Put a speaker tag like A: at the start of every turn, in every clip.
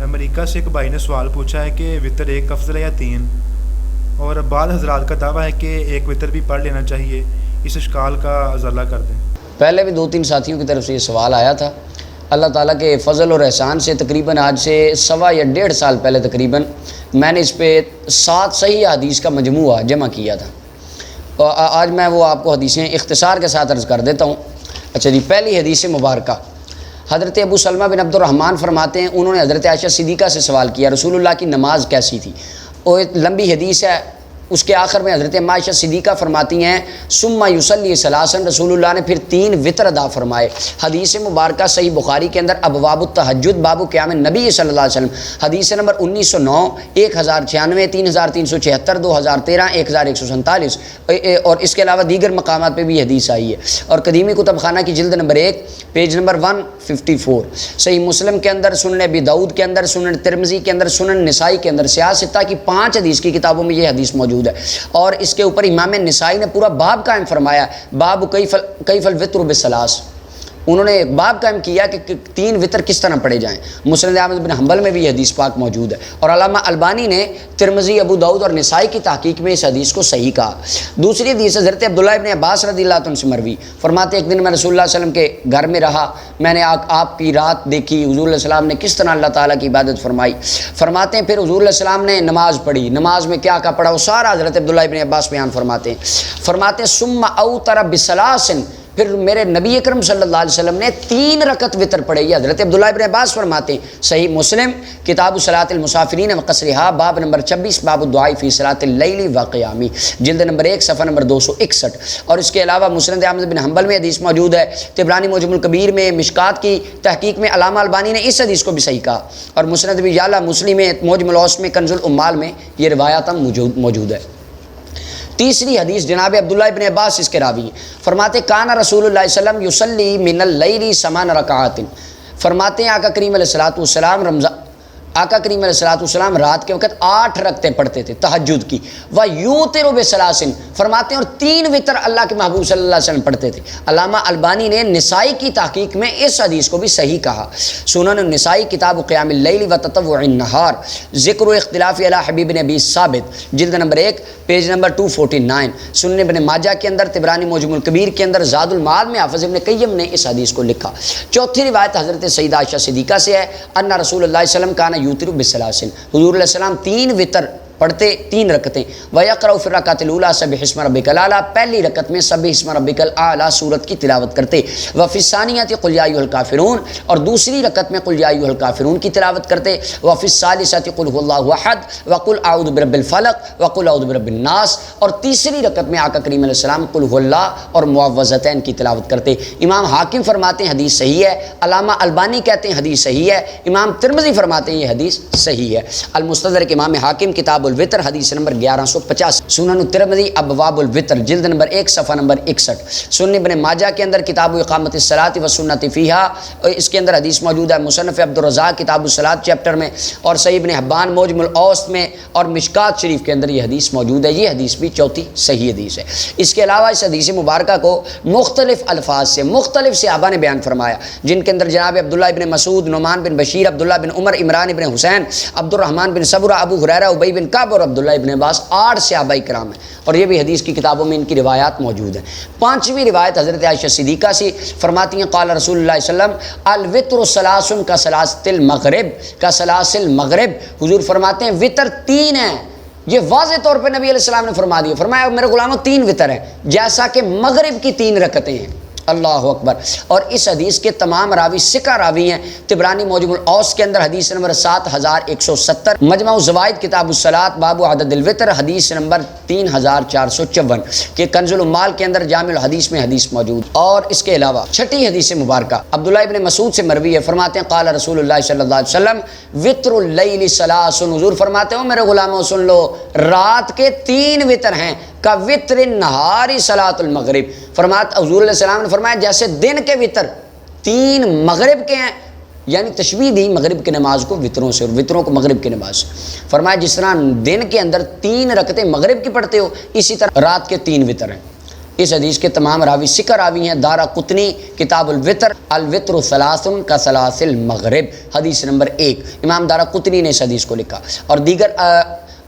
A: امریکہ سے ایک بھائی نے سوال پوچھا ہے کہ وطر ایک افضل ہے یا تین، اور بعض حضرات کا دعویٰ ہے کہ ایک وطر بھی پڑھ لینا چاہیے۔ اس اشکال کا ازالہ کر دیں۔
B: پہلے بھی 2-3 ساتھیوں کی طرف سے یہ سوال آیا تھا۔ اللہ تعالیٰ کے فضل اور احسان سے تقریباً آج سے 1.25 یا 1.5 سال پہلے تقریباً میں نے اس پہ 7 صحیح حدیث کا مجموعہ جمع کیا تھا، اور آج میں وہ آپ کو حدیثیں اختصار کے ساتھ عرض کر دیتا ہوں۔ اچھا جی، پہلی حدیث مبارکہ حضرت ابو سلمہ بن عبد الرحمن فرماتے ہیں، انہوں نے حضرت عائشہ صدیقہ سے سوال کیا رسول اللہ کی نماز کیسی تھی۔ وہ ایک لمبی حدیث ہے، اس کے آخر میں حضرت عائشہ صدیقہ فرماتی ہیں ثم یصلی ثلاثا، رسول اللہ نے پھر 3 وطر ادا فرمائے۔ حدیث مبارکہ صحیح بخاری کے اندر ابواب التہجد باب قیام النبی صلی اللہ علیہ وسلم، حدیث نمبر 1909، 1096، 3376، 2013، 1147، اور اس کے علاوہ دیگر مقامات پہ بھی حدیث آئی ہے، اور قدیمی کتب خانہ کی جلد نمبر 1 پیج نمبر 154، صحیح مسلم کے اندر، سنن ابی داؤد کے اندر، سنن ترمذی کے اندر، سنن نسائی کے اندر، سیاہ ستہ کی 5 حدیث کی کتابوں میں یہ حدیث موجود ہے، اور اس کے اوپر امام نسائی نے پورا باب قائم فرمایا، باب کیف الوتر بالثلاث۔ انہوں نے ایک باب قائم کیا کہ 3 وطر کس طرح پڑھے جائیں۔ مسند احمد بن حنبل میں بھی یہ حدیث پاک موجود ہے، اور علامہ البانی نے ترمذی، ابو داؤد اور نسائی کی تحقیق میں اس حدیث کو صحیح کہا۔ دوسری حدیث حضرت عبداللہ ابن عباس رضی اللہ عنہ سے مروی، فرماتے ایک دن میں رسول اللہ صلی اللہ علیہ وسلم کے گھر میں رہا، میں نے آپ کی رات دیکھی، حضور علیہ السلام نے کس طرح اللہ تعالیٰ کی عبادت فرمائی۔ فرماتے ہیں پھر حضور علیہ السلام نے نماز پڑھی، نماز میں کیا کیا پڑھا وہ سارا حضرت عبداللہ ابن عباس بیان فرماتے ہیں ثم اوتر بثلاث، پھر میرے نبی اکرم صلی اللہ علیہ وسلم نے 3 رکعت وطر پڑھے۔ یہ حضرت عبداللہ ابن عباس فرماتے ہیں، صحیح مسلم کتاب صلاۃ المسافرین وقصرها باب نمبر 26 باب الدعاء فی صلاۃ اللیل وقیام، جلد نمبر 1 صفحہ نمبر 261، اور اس کے علاوہ مسند احمد بن حنبل میں حدیث موجود ہے، طبرانی معجم الکبیر میں، مشکات کی تحقیق میں علامہ البانی نے اس حدیث کو بھی صحیح کہا، اور مسند ابی یعلا مسلم میں، معجم الاوسط میں، کنز الامال میں یہ روایات موجود ہے۔ تیسری حدیث جناب عبداللہ ابن عباس اس کے راوی ہیں، فرماتے کان رسول اللہ صلی اللہ علیہ وسلم یصلی من اللیل 8 رکعات، فرماتے ہیں آقا کریم علیہ الصلوۃ والسلام آقا کریم علیہ الصلوۃ والسلام رات کے وقت 8 رکعتیں پڑھتے تھے تہجد کی، ویوتر بثلاث، فرماتے ہیں اور 3 وطر اللہ کے محبوب صلی اللہ علیہ وسلم پڑھتے تھے۔ علامہ البانی نے نسائی کی تحقیق میں اس حدیث کو بھی صحیح کہا، سنن النسائی کتاب قیام اللیل و تطوع النہار، ذکر و اختلاف علی حبیب نبی ثابت، جلد نمبر 1 پیج نمبر 249، سنن ابن ماجہ کے اندر، طبرانی معجم الکبیر کے اندر، زاد المعاد میں حافظ ابن قیم نے اس حدیث کو لکھا۔ چوتھی روایت حضرت سیدہ عائشہ صدیقہ سے ہے، ان رسول اللہ صلی اللہ علیہ وسلم کان یوتر بثلاث، حضور علیہ السلام 3 وطر پڑھتے 3 رکعتیں، وَيَقْرَأُ فِي الرَّكْعَةِ الْأُولَىٰ سَبِّحِ اسْمَ رَبِّكَ الْأَعْلَىٰ، پہلی رکعت میں سبح اسم ربک الاعلیٰ سورت کی تلاوت کرتے، وفی الثانیۃ قل یا ایھا الکافرون، اور دوسری رکعت میں قل یا ایھا الکافرون کی تلاوت کرتے، وفی الثالثۃ قل هو اللہ احد وقل اعوذ برب الفلق وقل اعوذ برب الناس، اور تیسری رکعت میں آقا کریم علیہ السلام قل هو اللہ اور معوذتین کی تلاوت کرتے۔ امام حاکم فرماتے ہیں حدیث صحیح ہے، علامہ البانی کہتے ہیں حدیث صحیح ہے، امام ترمذی فرماتے ہیں یہ حدیث صحیح ہے۔ المستدرک امام حاکم کتاب الوتر حدیث نمبر 1150، سنن الترمذی ابواب الوتر جلد نمبر 1 صفحہ نمبر 61، سنن ابن ماجہ کے اندر کتاب اقامت الصلاۃ والسنۃ فیہا، اس کے اندر حدیث موجود ہے، مصنف عبد الرزاق کتاب الصلاۃ چیپٹر میں، اور صحیح ابن حبان معجم الاوسط میں، اور مشکات شریف کے اندر یہ حدیث موجود ہے۔ یہ حدیث بھی چوتھی صحیح حدیث ہے۔ اس کے علاوہ اس حدیث مبارکہ کو مختلف الفاظ سے مختلف صحابہ نے بیان فرمایا، جن کے اندر جناب عبداللہ ابن مسعود، نعمان بن بشیر، عبداللہ بن عمر، عمران ابن حسین، عبد الرحمن بن صبرہ، ابو ہریرہ، ابی بن کعب اور عبداللہ ابن عباس، 8 صحابہ کرام ہیں، اور یہ بھی حدیث کی کتابوں میں ان کی روایات موجود ہیں۔ 5ویں روایت حضرت عائشہ صدیقہ سے فرماتی ہیں قال رسول اللہ صلی اللہ علیہ وسلم الوتر ثلاث کثلاثل المغرب، کثلاثل المغرب، حضور فرماتے ہیں وطر 3 ہیں۔ یہ واضح طور پہ نبی علیہ السلام نے فرما دیا، فرمایا میرے غلاموں 3 وطر ہیں جیسا کہ مغرب کی 3 رکعتیں ہیں۔ اللہ اکبر۔ اور اس حدیث کے تمام راوی ثقہ راوی ہیں، طبرانی معجم الاوسط کے اندر حدیث نمبر 7170، مجمع الزوائد کتاب الصلاۃ باب عدد الوتر حدیث نمبر 3454 کہ کنز الامال کے اندر جامع الحدیث میں حدیث موجود۔ اور اس کے علاوہ 6ٹھی حدیث مبارکہ عبداللہ ابن مسعود سے مروی ہے، فرماتے ہیں قال رسول اللہ صلی اللہ علیہ وسلم وتر اللیل ثلاث، حضور فرماتے ہیں میرے غلاموں سن لو رات کے 3 وطر ہیں، کا وطر النہار صلاۃ المغرب، فرماتے حضور علیہ السلام نے فرمایا جیسے دن کے وطر 3 مغرب کے ہیں، یعنی تشبیہ دی مغرب کی نماز کو وطروں سے اور وطروں کو مغرب کی نماز سے، فرمایا جس طرح دن کے اندر 3 رکعتیں مغرب کی پڑھتے ہو اسی طرح رات کے 3 وطر ہیں۔ اس حدیث کے تمام راوی ثقہ راوی ہیں. دارقطنی کتاب الوتر، الوتر ثلاثن کا سلاسل مغرب، حدیث نمبر 1. امام دارقطنی نے اس حدیث کو لکھا.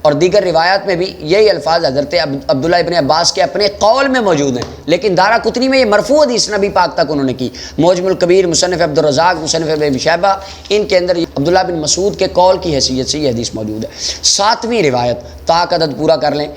B: اور دیگر روایات میں بھی یہی الفاظ حضرت عبداللہ ابن عباس کے اپنے قول میں موجود ہیں، لیکن دارقطنی میں یہ مرفوع حدیث نبی پاک تک انہوں نے کی. معجم الکبیر، مصنف عبدالرزاق، مصنف ابن شیبہ، ان کے اندر عبداللہ بن مسعود کے قول کی حیثیت سے یہ حدیث موجود ہے. 7ویں روایت تاک عدد پورا کر لیں.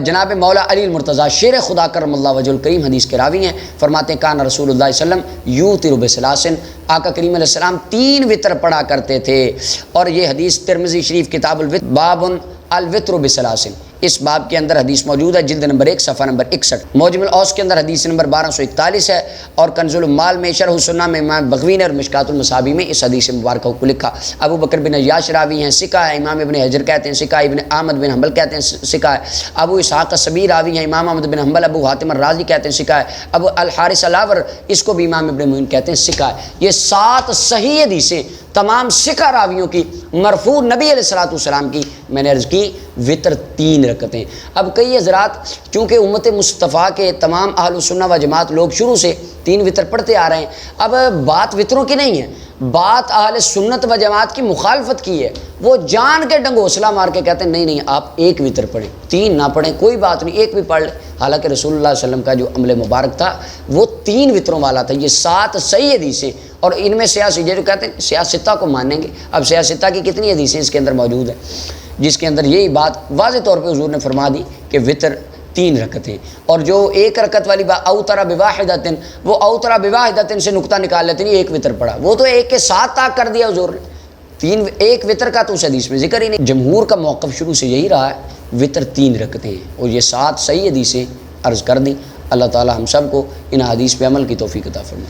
B: جناب مولا علی المرتضیٰ شیر خدا کرم اللہ وجہ الکریم حدیث کے راوی ہیں. فرماتے ہیں کان رسول اللہ صلی اللہ علیہ وسلم یوتر بثلاثن، آقا کریم علیہ السلام 3 وطر پڑھا کرتے تھے. اور یہ حدیث ترمذی شریف کتاب الوتر باب الوتر بثلاثن، اس باب کے اندر حدیث موجود ہے، جلد نمبر 1 صفحہ نمبر 61. معجم الاوس کے اندر حدیث نمبر 1241 ہے. اور کنز المال میں شرح السنہ میں امام بغوی نے اور مشکات المصابیح میں اس حدیث مبارکہ کو لکھا. ابو بکر بن عیاش راوی ہیں، ثقہ ہے. امام ابن حجر کہتے ہیں ثقہ ہے. ابن احمد بن حنبل کہتے ہیں ثقہ ہے. ابو اسحاق السبیعی راوی ہیں. امام احمد بن حنبل، ابو حاتم الرازی کہتے ہیں ثقہ ہے. ابو الحارث الاور، اس کو بھی امام ابن معین کہتے ہیں ثقہ ہے. یہ 7 صحیح حدیثیں تمام ثقہ راویوں کی مرفوع نبی علیہ الصلوۃ والسلام کی. میں نے عرض کی وطر 3 رکعتیں. اب کئی حضرات چونکہ امت مصطفیٰ کے تمام اہل سنہ و جماعت لوگ شروع سے 3 وطر پڑھتے آ رہے ہیں. اب بات وطروں کی نہیں ہے، بات اہل سنت و جماعت کی مخالفت کی ہے. وہ جان کے ڈنگوسلا مار کے کہتے ہیں نہیں آپ 1 وطر پڑھیں، 3 نہ پڑھیں، کوئی بات نہیں، 1 بھی پڑھ لیں. حالانکہ رسول اللہ صلی اللہ علیہ وسلم کا جو عمل مبارک تھا وہ 3 وطروں والا تھا. یہ 7 صحیح حدیثیں. اور ان میں سیاسی جو کہتے ہیں سیاستہ کو مانیں گے. اب سیاستہ کی کتنی حدیثیں اس کے اندر موجود ہیں جس کے اندر یہی بات واضح طور پہ حضور نے فرما دی کہ وطر 3 رکعتیں. اور جو 1 رکعت والی بات اوتر بواحدۃ، وہ اوتر بواحدۃ سے نقطہ نکال لیتے ہیں 1 وطر پڑھا، وہ تو 1 کے ساتھ تاک کر دیا حضور نے. 1 وطر کا تو اس حدیث میں ذکر ہی نہیں. جمہور کا موقف شروع سے یہی رہا ہے وطر 3 رکعتیں ہیں. اور یہ 7 صحیح حدیثیں عرض کر دیں. اللہ تعالی ہم سب کو ان حدیث پہ عمل کی توفیق عطا فرمائے.